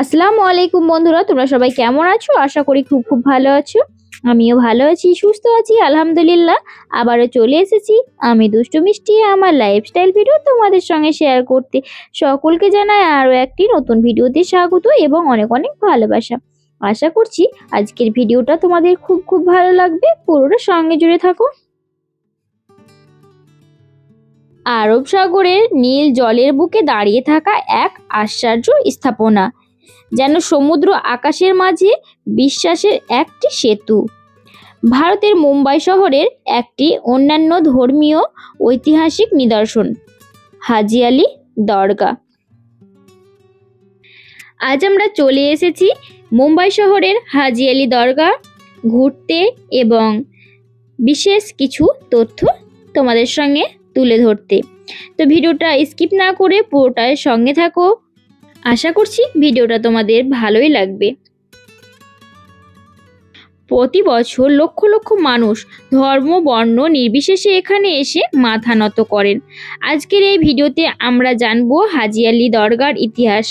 আসসালামু আলাইকুম বন্ধুরা, তোমরা সবাই কেমন আছো? আশা করি খুব ভালো আছো। আমিও ভালো আছি, সুস্থ আছি, আলহামদুলিল্লাহ। আবারও চলে এসেছি আমি দুষ্টু মিষ্টি আমার লাইফস্টাইল ভিডিও তোমাদের সঙ্গে শেয়ার করতে। সকলকে জানাই আরও একটি নতুন ভিডিওতে স্বাগত এবং অনেক অনেক ভালোবাসা। আশা করছি আজকের ভিডিওটা তোমাদের খুব ভালো লাগবে, পুরোটা সঙ্গে জুড়ে থাকো। আরব সাগরের নীল জলের বুকে দাঁড়িয়ে থাকা এক আশ্চর্য স্থাপনা, যেন সমুদ্র আকাশের মাঝে বিশ্বাসের একটি সেতু। ভারতের মুম্বাই শহরের একটি অন্যান্য ধর্মীয় ঐতিহাসিক নিদর্শন হাজি আলি দরগা। আজ আমরা চলে এসেছি মুম্বাই শহরের হাজি আলি দরগা ঘুরতে এবং বিশেষ কিছু তথ্য তোমাদের সঙ্গে তুলে ধরতে। তো ভিডিওটা স্কিপ না করে পুরোটার সঙ্গে থাকো। আশা করছি ভিডিওটা তোমাদের ভালোই লাগবে। প্রতি বছর লক্ষ লক্ষ মানুষ ধর্ম বর্ণ নির্বিশেষে এখানে এসে মাথা নত করেন। আজকের এই ভিডিওতে আমরা জানবো হাজি আলি দরগার ইতিহাস,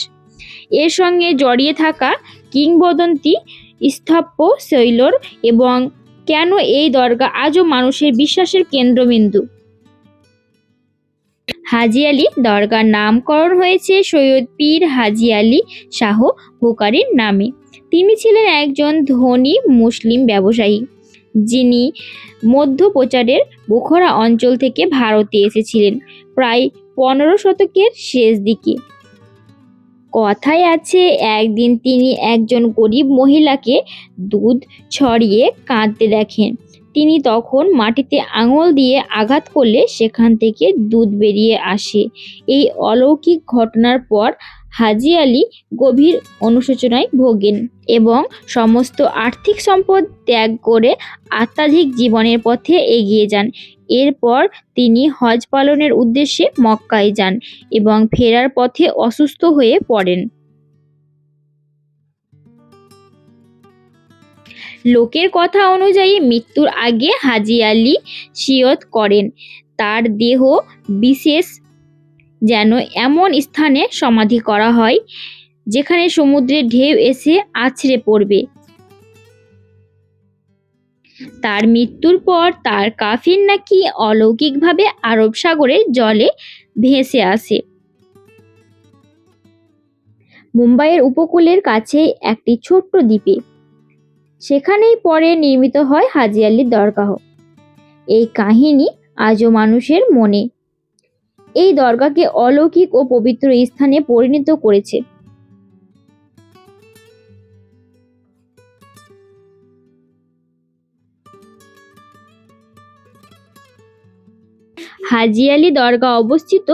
এর সঙ্গে জড়িয়ে থাকা কিংবদন্তি, স্থাপত্য শৈলীর এবং কেন এই দরগা আজও মানুষের বিশ্বাসের কেন্দ্রবিন্দু। হাজি আলি দরগার নামকরণ হয়েছে সৈয়দ পীর হাজি আলি শাহ বুখারীর নামে। তিনি ছিলেন একজন ধনী মুসলিম ব্যবসায়ী, যিনি মধ্যপ্রাচ্যের বুখারা অঞ্চল থেকে ভারতে এসেছিলেন প্রায় 15 শতকের শেষ দিকে। কথায় আছে, একদিন তিনি একজন গরিব মহিলাকে দুধ ছড়িয়ে কাঁদতে দেখেন। তিনি তখন মাটিতে আঙুল দিয়ে আঘাত করলে সেখান থেকে দুধ বেরিয়ে আসে। এই অলৌকিক ঘটনার পর হাজি আলি গভীর অনুশোচনায় ভোগেন এবং সমস্ত আর্থিক সম্পদ ত্যাগ করে আধ্যাত্মিক জীবনের পথে এগিয়ে যান। এরপর তিনি হজ পালনের উদ্দেশ্যে মক্কায় যান এবং ফেরার পথে অসুস্থ হয়ে পড়েন। লোকের কথা অনুযায়ী মৃত্যুর আগে হাজি আলি সিয়ত করেন তার দেহ বিশেষ যেন এমন স্থানে সমাধি করা হয় যেখানে সমুদ্রের ঢেউ এসে আছড়ে পড়বে। তার মৃত্যুর পর তার কাফিন নাকি অলৌকিকভাবে আরব সাগরের জলে ভেসে আসে। মুম্বাইয়ের উপকূলের কাছে একটি ছোট্ট দ্বীপে, সেখানেই পরে নির্মিত হয় হাজি আলি দরগাহ। এই কাহিনী আজও মানুষের মনে এই দরগাকে অলৌকিক ও পবিত্র স্থানে পরিণত করেছে। হাজি আলি দরগা অবস্থিত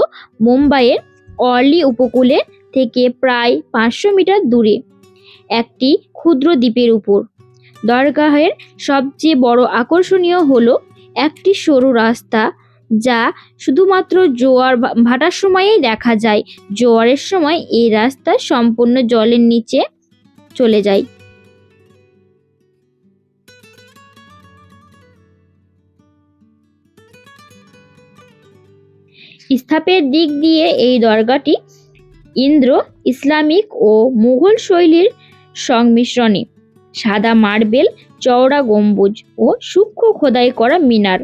মুম্বাইয়ের ওয়ারলি উপকূলে থেকে প্রায় 500 মিটার দূরে একটি ক্ষুদ্র দ্বীপের উপর। দরগাহের সবচেয়ে বড় আকর্ষণীয় হলো একটি সরু রাস্তা, যা শুধুমাত্র জোয়ার ভাটার সময়েই দেখা যায়। জোয়ারের সময় এই রাস্তা সম্পূর্ণ জলের নিচে চলে যায়। স্থাপত্যের দিক দিয়ে এই দরগাটি ইন্দো ইসলামিক ও মুঘল শৈলীর সংমিশ্রণে। সাদা মার্বেল, চওড়া গম্বুজ ও সূক্ষ্ম খোদাই করা মিনার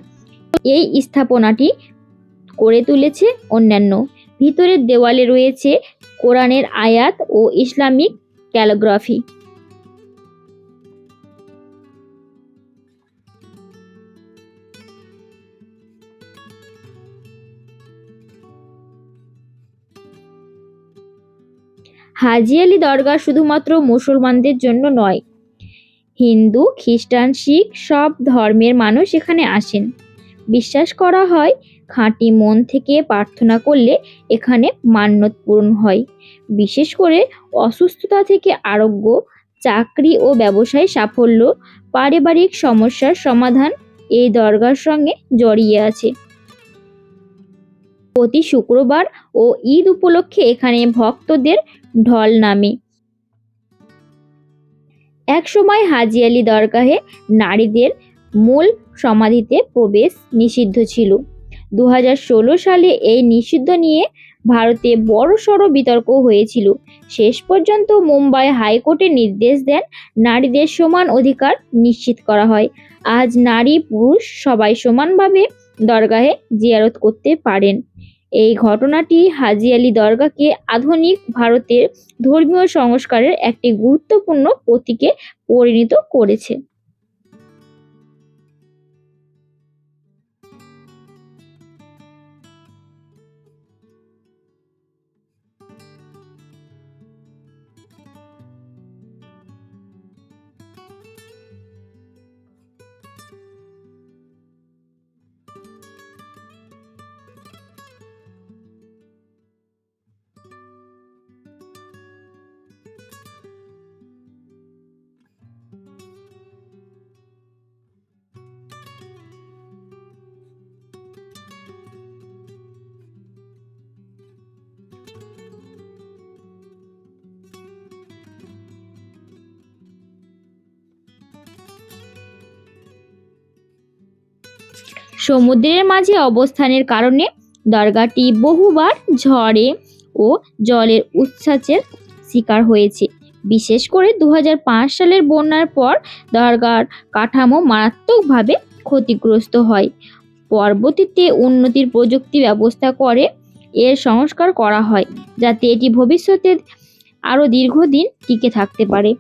এই স্থাপনাটি করে তুলেছে অন্যান্য। ভিতরের দেওয়ালে রয়েছে কোরআনের আয়াত ও ইসলামিক ক্যালিগ্রাফি। হাজি আলি দরগা শুধুমাত্র মুসলমানদের জন্য নয়, হিন্দু, খ্রিস্টান, শিখ সব ধর্মের মানুষ এখানে আসেন। বিশ্বাস করা হয় খাঁটি মন থেকে প্রার্থনা করলে এখানে মান্যত পূরণ হয়। বিশেষ করে অসুস্থতা থেকে আরোগ্য, চাকরি ও ব্যবসায় সাফল্য, পারিবারিক সমস্যার সমাধান এই দরগার সঙ্গে জড়িয়ে আছে। প্রতি শুক্রবার ও ঈদ উপলক্ষে এখানে ভক্তদের ঢল নামে। একসময় হাজি আলি দরগাহে নারীদের মূল সমাধিতে প্রবেশ নিষিদ্ধ ছিল। 2016 সালে এই নিষিদ্ধ নিয়ে ভারতে বড়সড় বিতর্ক হয়েছিল। শেষ পর্যন্ত মুম্বাই হাইকোর্টে নির্দেশ দেন নারীদের সমান অধিকার নিশ্চিত করা হয়। আজ নারী পুরুষ সবাই সমানভাবে দরগাহে জিয়ারত করতে পারেন। এই ঘটনাটি হাজি আলী দরগাকে আধুনিক ভারতের ধর্মীয় সংস্কারের একটি গুরুত্বপূর্ণ প্রতীকে পরিণত করেছে। সমুদ্রের মাঝে অবস্থানের কারণে দরগাটি বহুবার ঝড়ে ও জলের উচ্ছ্বাসের শিকার হয়েছে। বিশেষ করে 2005 সালের বন্যার পর দরগার কাঠামো মারাত্মকভাবে ক্ষতিগ্রস্ত হয়। পরবর্তীতে উন্নতির প্রযুক্তি ব্যবস্থা করে এর সংস্কার করা হয়, যাতে এটি ভবিষ্যতে আরও দীর্ঘদিন টিকে থাকতে পারে।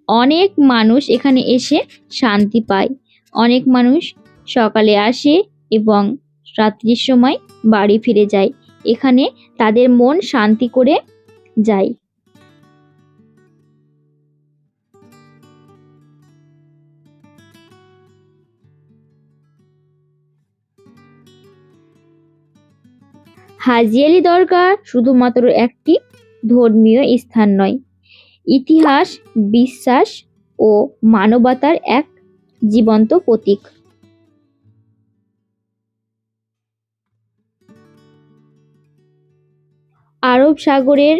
অনেক মানুষ এখানে এসে শান্তি পায়। অনেক মানুষ সকালে আসে এবং রাত্রির সময় বাড়ি ফিরে যায়। এখানে তাদের মন শান্তি করে যায়। হাজি আলী দরগা শুধুমাত্র একটি ধর্মীয় স্থান নয়, ইতিহাস, বিশ্বাস ও মানবতার এক জীবন্ত প্রতীক। আরব সাগরের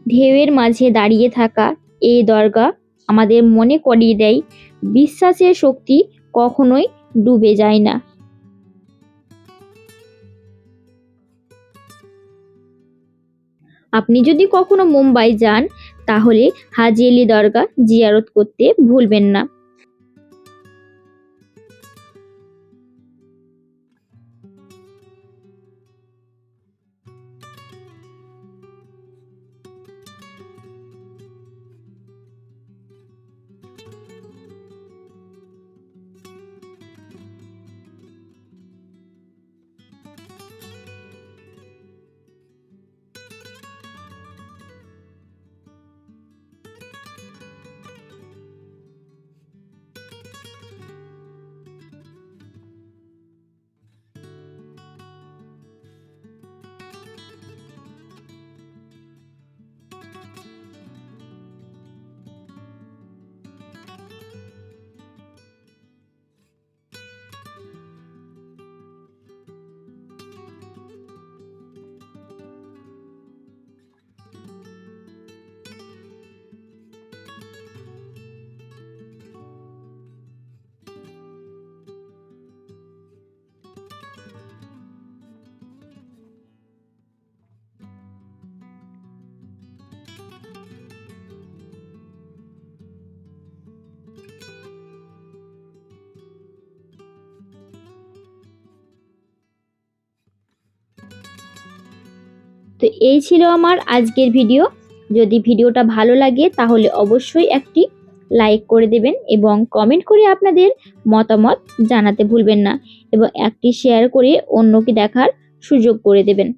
ঢেউয়ের মাঝে দাঁড়িয়ে থাকা এই দরগা আমাদের মনে করিয়ে দেয়, বিশ্বাসের শক্তি কখনোই ডুবে যায় না। আপনি যদি কখনো মুম্বাই যান, তাহলে হাজি আলী দরগা জিয়ারত করতে ভুলবেন না। তো এই ছিল আমার আজকের ভিডিও। যদি ভিডিওটা ভালো লাগে তাহলে অবশ্যই একটি লাইক করে দেবেন এবং কমেন্ট করে আপনাদের মতামত জানাতে ভুলবেন না, এবং একটি শেয়ার করে অন্যকে দেখার সুযোগ করে দেবেন।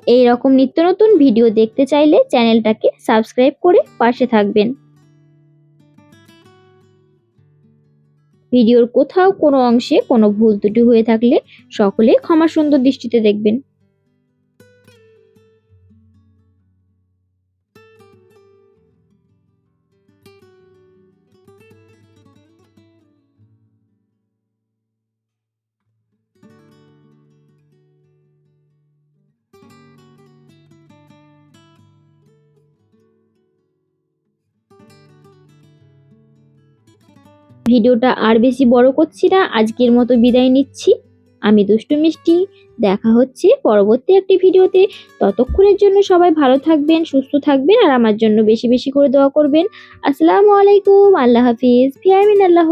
এই রকম নিত্য নতুন ভিডিও দেখতে চাইলে চ্যানেলটাকে সাবস্ক্রাইব করে পাশে থাকবেন। ভিডিওর কোথাও কোনো অংশে কোনো ভুল ত্রুটি হয়ে থাকলে সকলে ক্ষমা সুন্দর দৃষ্টিতে দেখবেন। ভিডিওটা আর বেশি বড় করছি না, আজকের মতো বিদায় নিচ্ছি। আমি দুষ্টু মিষ্টি। দেখা হচ্ছে পরবর্তী একটি ভিডিওতে। ততক্ষণের জন্য সবাই ভালো থাকবেন, সুস্থ থাকবেন, আর আমার জন্য বেশি বেশি করে দোয়া করবেন। আসসালামু আলাইকুম। আল্লাহ হাফিজ। ফি আমিনিল্লাহ।